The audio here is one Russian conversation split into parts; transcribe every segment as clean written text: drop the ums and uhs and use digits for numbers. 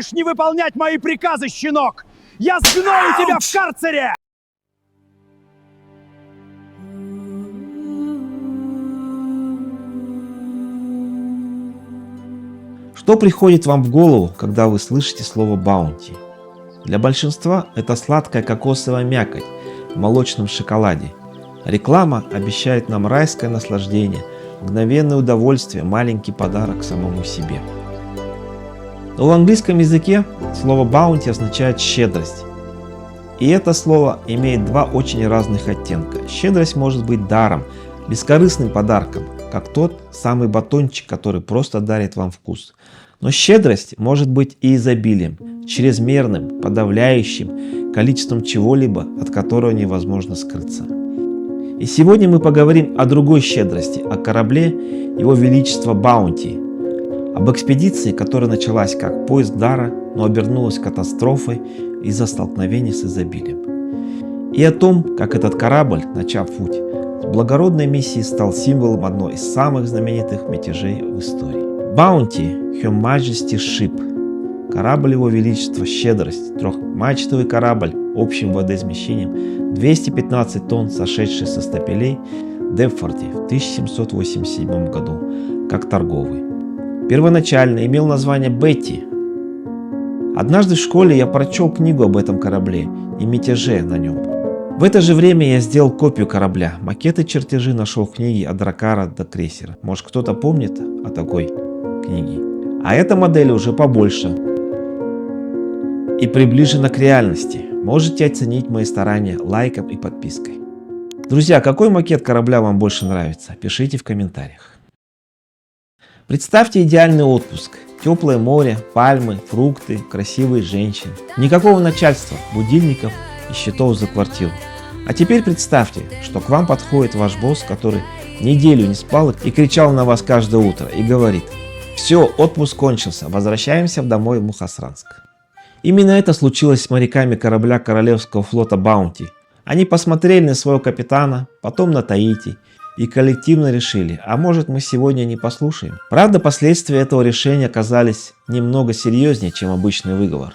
смеешь не выполнять мои приказы, щенок? Я сгною тебя в карцере! Что приходит вам в голову, когда вы слышите слово «баунти»? Для большинства это сладкая кокосовая мякоть в молочном шоколаде. Реклама обещает нам райское наслаждение, мгновенное удовольствие, маленький подарок самому себе. Но в английском языке слово «баунти» означает «щедрость». И это слово имеет два очень разных оттенка. Щедрость может быть даром, бескорыстным подарком, как тот самый батончик, который просто дарит вам вкус. Но щедрость может быть и изобилием, чрезмерным, подавляющим количеством чего-либо, от которого невозможно скрыться. И сегодня мы поговорим о другой щедрости, о корабле Его Величества Баунти, об экспедиции, которая началась как поиск дара, но обернулась катастрофой из-за столкновения с изобилием. И о том, как этот корабль, начав путь с благородной миссией, стал символом одной из самых знаменитых мятежей в истории. Bounty, Her Majesty's Ship, корабль Его Величества Щедрость, трехмачтовый корабль общим водоизмещением 215 тонн, сошедший со стапелей в Депфорде в 1787 году, как торговый. Первоначально имел название Бетти. Однажды в школе я прочел книгу об этом корабле и мятеже на нем. В это же время я сделал копию корабля. Макеты, чертежи нашел в книге от дракара до крейсера. Может, кто-то помнит о такой книге? А эта модель уже побольше и приближена к реальности. Можете оценить мои старания лайком и подпиской. Друзья, какой макет корабля вам больше нравится? Пишите в комментариях. Представьте идеальный отпуск. Теплое море, пальмы, фрукты, красивые женщины. Никакого начальства, будильников и счетов за квартиру. А теперь представьте, что к вам подходит ваш босс, который неделю не спал и кричал на вас каждое утро и говорит: «Все, отпуск кончился, возвращаемся домой в Мухосранск». Именно это случилось с моряками корабля Королевского флота Баунти. Они посмотрели на своего капитана, потом на Таити и коллективно решили: а может, мы сегодня не послушаем? Правда, последствия этого решения оказались немного серьезнее, чем обычный выговор.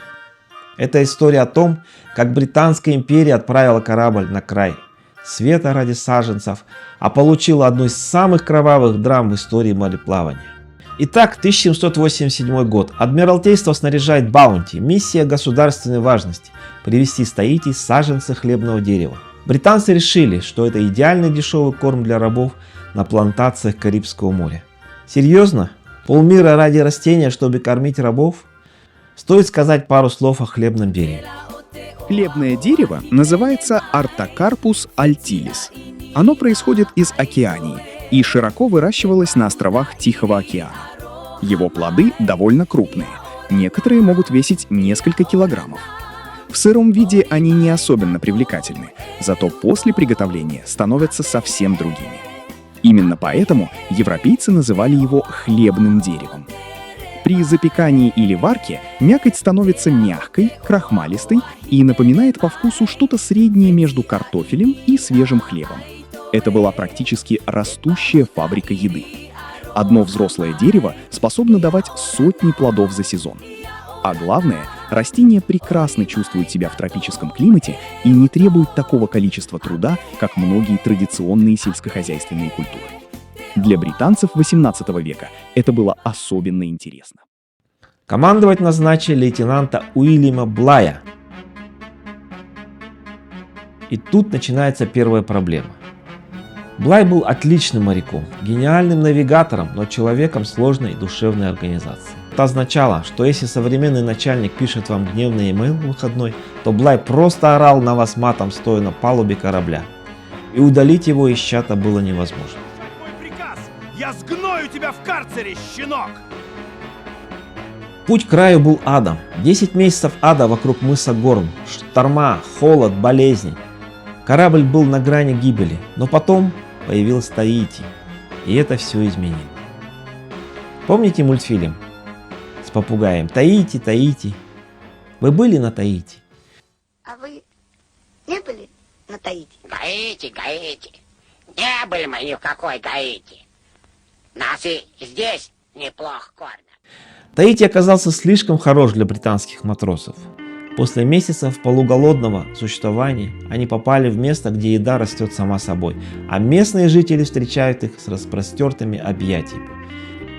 Это история о том, как Британская империя отправила корабль на край света ради саженцев, а получила одну из самых кровавых драм в истории мореплавания. Итак, 1787 год. Адмиралтейство снаряжает Баунти. Миссия государственной важности – привезти с Таити саженцы хлебного дерева. Британцы решили, что это идеальный дешевый корм для рабов на плантациях Карибского моря. Серьезно? Полмира ради растения, чтобы кормить рабов? Стоит сказать пару слов о хлебном дереве. Хлебное дерево называется Artocarpus altilis. Оно происходит из Океании и широко выращивалось на островах Тихого океана. Его плоды довольно крупные, некоторые могут весить несколько килограммов. В сыром виде они не особенно привлекательны, зато после приготовления становятся совсем другими. Именно поэтому европейцы называли его хлебным деревом. При запекании или варке мякоть становится мягкой, крахмалистой и напоминает по вкусу что-то среднее между картофелем и свежим хлебом. Это была практически растущая фабрика еды. Одно взрослое дерево способно давать сотни плодов за сезон. А главное, растения прекрасно чувствуют себя в тропическом климате и не требуют такого количества труда, как многие традиционные сельскохозяйственные культуры. Для британцев XVIII века это было особенно интересно. Командовать назначили лейтенанта Уильяма Блая. И тут начинается первая проблема. Блай был отличным моряком, гениальным навигатором, но человеком сложной душевной организации. Это означало, что если современный начальник пишет вам гневный имейл в выходной, то Блай просто орал на вас матом, стоя на палубе корабля. И удалить его из чата было невозможно. Мой приказ! Я сгною тебя в карцере, щенок! Путь к краю был адом. 10 месяцев ада вокруг мыса Горн. Шторма, холод, болезни. Корабль был на грани гибели, но потом появился Таити, и это все изменило. Помните мультфильм с попугаем «Таити, Таити»? Вы были на Таити? А вы не были на Таити? Гаити. Не были мы ни в какой Гаити. Нас и здесь неплохо кормят. Таити оказался слишком хорош для британских матросов. После месяцев полуголодного существования они попали в место, где еда растет сама собой, а местные жители встречают их с распростертыми объятиями.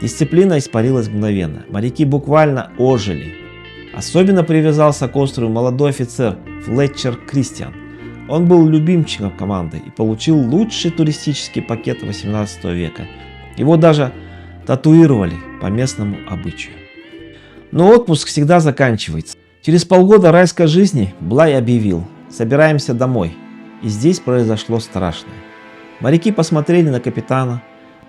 Дисциплина испарилась мгновенно, моряки буквально ожили. Особенно привязался к острову молодой офицер Флетчер Кристиан. Он был любимчиком команды и получил лучший туристический пакет 18 века. Его даже татуировали по местному обычаю. Но отпуск всегда заканчивается. Через полгода райской жизни Блай объявил: собираемся домой. И здесь произошло страшное. Моряки посмотрели на капитана,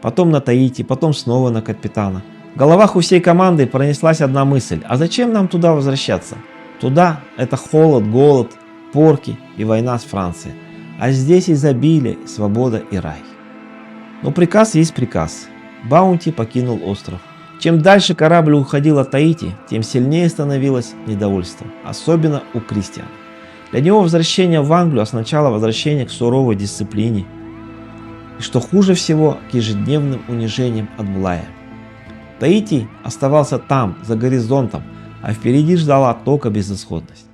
потом на Таити, потом снова на капитана. В головах у всей команды пронеслась одна мысль: а зачем нам туда возвращаться? Туда это холод, голод, порки и война с Францией. А здесь изобилие, свобода и рай. Но приказ есть приказ. Баунти покинул остров. Чем дальше корабль уходил от Таити, тем сильнее становилось недовольство, особенно у Кристиана. Для него возвращение в Англию означало возвращение к суровой дисциплине. И что хуже всего, к ежедневным унижениям от Блая. Таити оставался там, за горизонтом, а впереди ждала только безысходность.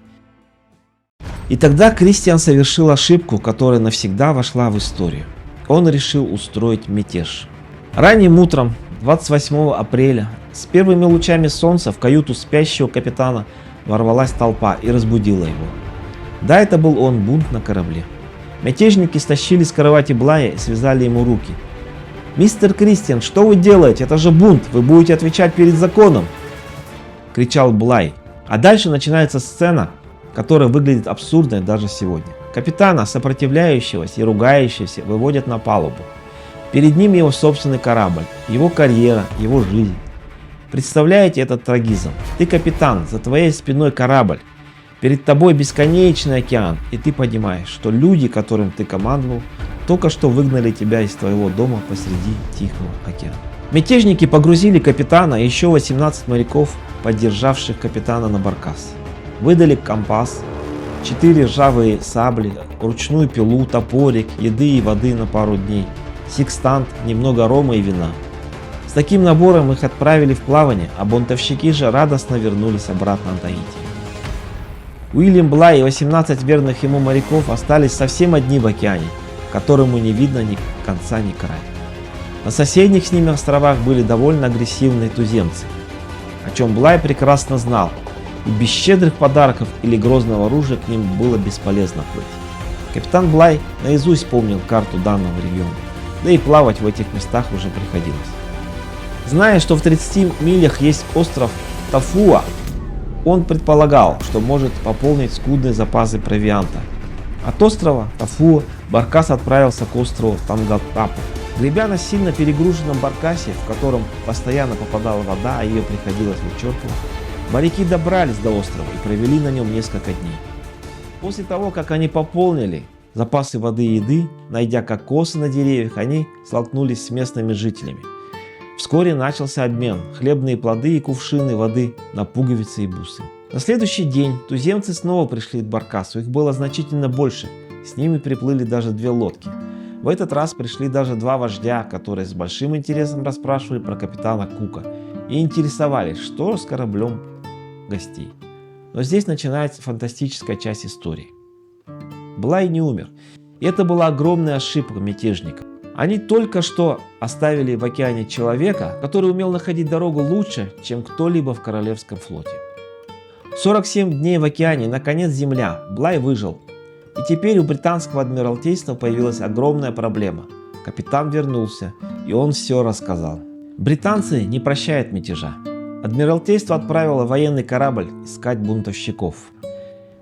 И тогда Кристиан совершил ошибку, которая навсегда вошла в историю. Он решил устроить мятеж. Ранним утром 28 апреля с первыми лучами солнца в каюту спящего капитана ворвалась толпа и разбудила его. Да, это был он, бунт на корабле. Мятежники стащили с кровати Блая и связали ему руки. «Мистер Кристиан, что вы делаете? Это же бунт, вы будете отвечать перед законом!» — кричал Блай. А дальше начинается сцена, которая выглядит абсурдной даже сегодня. Капитана, сопротивляющегося и ругающегося, выводят на палубу. Перед ним его собственный корабль, его карьера, его жизнь. Представляете этот трагизм? Ты капитан, за твоей спиной корабль. Перед тобой бесконечный океан, и ты понимаешь, что люди, которым ты командовал, только что выгнали тебя из твоего дома посреди Тихого океана. Мятежники погрузили капитана и еще 18 моряков, поддержавших капитана на баркас. Выдали компас, 4 ржавые сабли, ручную пилу, топорик, еды и воды на пару дней, секстант, немного рома и вина. С таким набором их отправили в плавание, а бунтовщики же радостно вернулись обратно на Таити. Уильям Блай и 18 верных ему моряков остались совсем одни в океане, которому не видно ни конца, ни края. На соседних с ними островах были довольно агрессивные туземцы, о чем Блай прекрасно знал, и без щедрых подарков или грозного оружия к ним было бесполезно плыть. Капитан Блай наизусть помнил карту данного региона, да и плавать в этих местах уже приходилось. Зная, что в 30 милях есть остров Тафуа, он предполагал, что может пополнить скудные запасы провианта. От острова Тафуа баркас отправился к острову Тангатапу. Гребя на сильно перегруженном баркасе, в котором постоянно попадала вода, а ее приходилось вычерпывать, моряки добрались до острова и провели на нем несколько дней. После того, как они пополнили запасы воды и еды, найдя кокосы на деревьях, они столкнулись с местными жителями. Вскоре начался обмен: хлебные плоды и кувшины воды на пуговицы и бусы. На следующий день туземцы снова пришли к баркасу, их было значительно больше, с ними приплыли даже 2 лодки. В этот раз пришли даже 2 вождя, которые с большим интересом расспрашивали про капитана Кука и интересовались, что с кораблем гостей. Но здесь начинается фантастическая часть истории. Блай не умер, и это была огромная ошибка мятежников. Они только что оставили в океане человека, который умел находить дорогу лучше, чем кто-либо в Королевском флоте. 47 дней в океане, наконец земля, Блай выжил. И теперь у британского адмиралтейства появилась огромная проблема. Капитан вернулся, и он все рассказал. Британцы не прощают мятежа. Адмиралтейство отправило военный корабль искать бунтовщиков.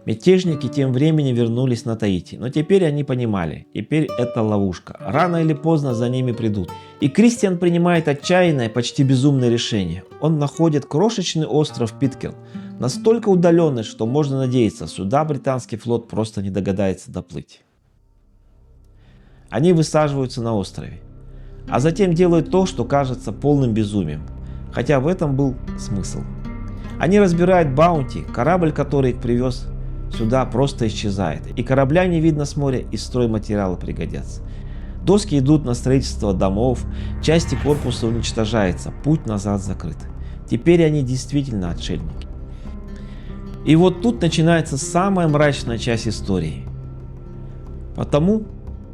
Мятежники тем временем вернулись на Таити, но теперь они понимали, теперь это ловушка. Рано или поздно за ними придут. И Кристиан принимает отчаянное, почти безумное решение. Он находит крошечный остров Питкерн, настолько удаленный, что можно надеяться, сюда британский флот просто не догадается доплыть. Они высаживаются на острове, а затем делают то, что кажется полным безумием, хотя в этом был смысл. Они разбирают Баунти, корабль, который их привез сюда, просто исчезает, и корабля не видно с моря, и стройматериалы пригодятся. Доски идут на строительство домов, части корпуса уничтожаются, путь назад закрыт. Теперь они действительно отшельники. И вот тут начинается самая мрачная часть истории. Потому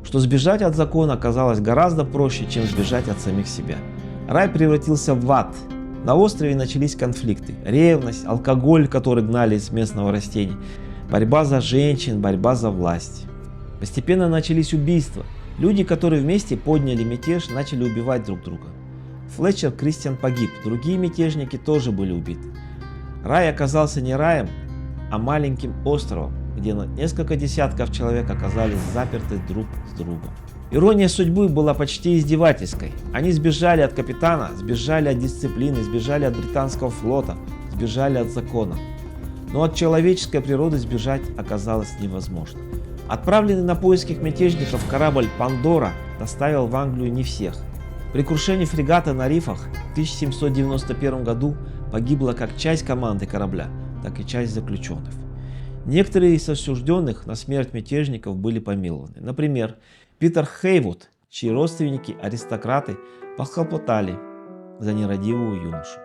что сбежать от закона оказалось гораздо проще, чем сбежать от самих себя. Рай превратился в ад. На острове начались конфликты. Ревность, алкоголь, который гнали из местного растения, борьба за женщин, борьба за власть. Постепенно начались убийства. Люди, которые вместе подняли мятеж, начали убивать друг друга. Флетчер Кристиан погиб, другие мятежники тоже были убиты. Рай оказался не раем, а маленьким островом, где несколько десятков человек оказались заперты друг с другом. Ирония судьбы была почти издевательской. Они сбежали от капитана, сбежали от дисциплины, сбежали от британского флота, сбежали от закона. Но от человеческой природы сбежать оказалось невозможно. Отправленный на поиски мятежников корабль «Пандора» доставил в Англию не всех. При крушении фрегата на рифах в 1791 году погибла как часть команды корабля, так и часть заключенных. Некоторые из осужденных на смерть мятежников были помилованы. Например, Питер Хейвуд, чьи родственники-аристократы похлопотали за нерадивую юношу.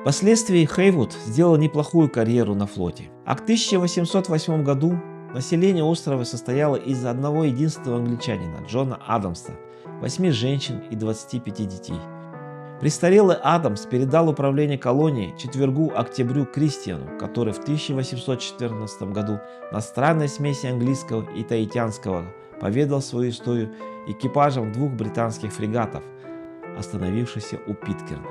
Впоследствии Хейвуд сделал неплохую карьеру на флоте. А к 1808 году население острова состояло из одного единственного англичанина, Джона Адамса, 8 женщин и 25 детей. Престарелый Адамс передал управление колонией четвергу Октябрю Кристиану, который в 1814 году на странной смеси английского и таитянского поведал свою историю экипажам 2 британских фрегатов, остановившихся у Питкерна.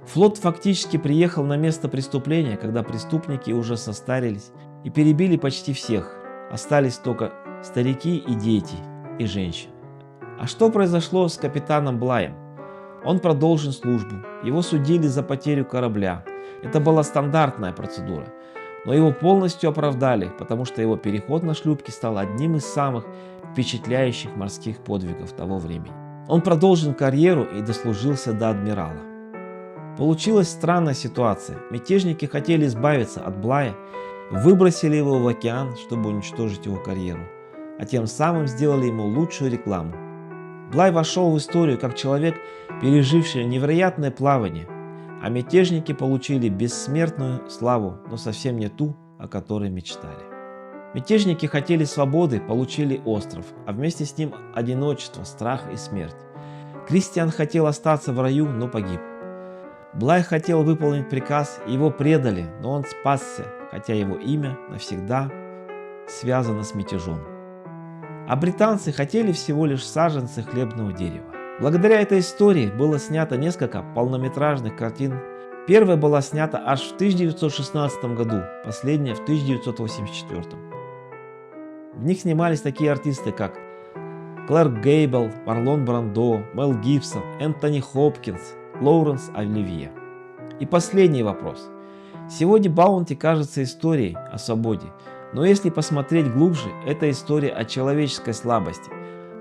Флот фактически приехал на место преступления, когда преступники уже состарились и перебили почти всех. Остались только старики и дети, и женщины. А что произошло с капитаном Блаем? Он продолжил службу, его судили за потерю корабля. Это была стандартная процедура. Но его полностью оправдали, потому что его переход на шлюпки стал одним из самых впечатляющих морских подвигов того времени. Он продолжил карьеру и дослужился до адмирала. Получилась странная ситуация. Мятежники хотели избавиться от Блая, выбросили его в океан, чтобы уничтожить его карьеру, а тем самым сделали ему лучшую рекламу. Блай вошел в историю как человек, переживший невероятное плавание, а мятежники получили бессмертную славу, но совсем не ту, о которой мечтали. Мятежники хотели свободы, получили остров, а вместе с ним одиночество, страх и смерть. Кристиан хотел остаться в раю, но погиб. Блай хотел выполнить приказ, его предали, но он спасся, хотя его имя навсегда связано с мятежом. А британцы хотели всего лишь саженцы хлебного дерева. Благодаря этой истории было снято несколько полнометражных картин. Первая была снята аж в 1916 году, последняя в 1984. В них снимались такие артисты, как Клэрк Гейбл, Марлон Брандо, Мел Гибсон, Энтони Хопкинс, Лоуренс Оливье. И последний вопрос. Сегодня Баунти кажется историей о свободе, но если посмотреть глубже, это история о человеческой слабости,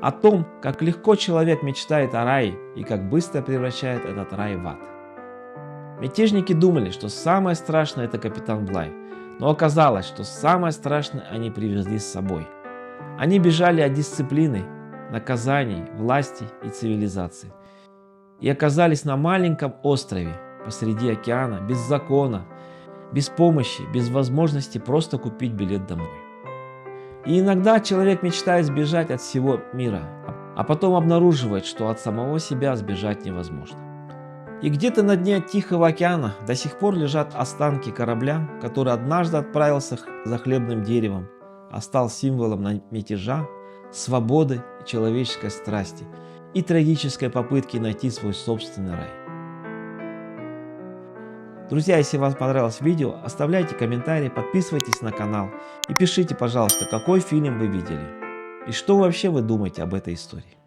о том, как легко человек мечтает о рае и как быстро превращает этот рай в ад. Мятежники думали, что самое страшное это капитан Блай, но оказалось, что самое страшное они привезли с собой. Они бежали от дисциплины, наказаний, власти и цивилизации. И оказались на маленьком острове посреди океана, без закона, без помощи, без возможности просто купить билет домой. И иногда человек мечтает сбежать от всего мира, а потом обнаруживает, что от самого себя сбежать невозможно. И где-то на дне Тихого океана до сих пор лежат останки корабля, который однажды отправился за хлебным деревом, а стал символом мятежа, свободы и человеческой страсти и трагической попытки найти свой собственный рай. Друзья, если вам понравилось видео, оставляйте комментарии, подписывайтесь на канал и пишите, пожалуйста, какой фильм вы видели и что вообще вы думаете об этой истории.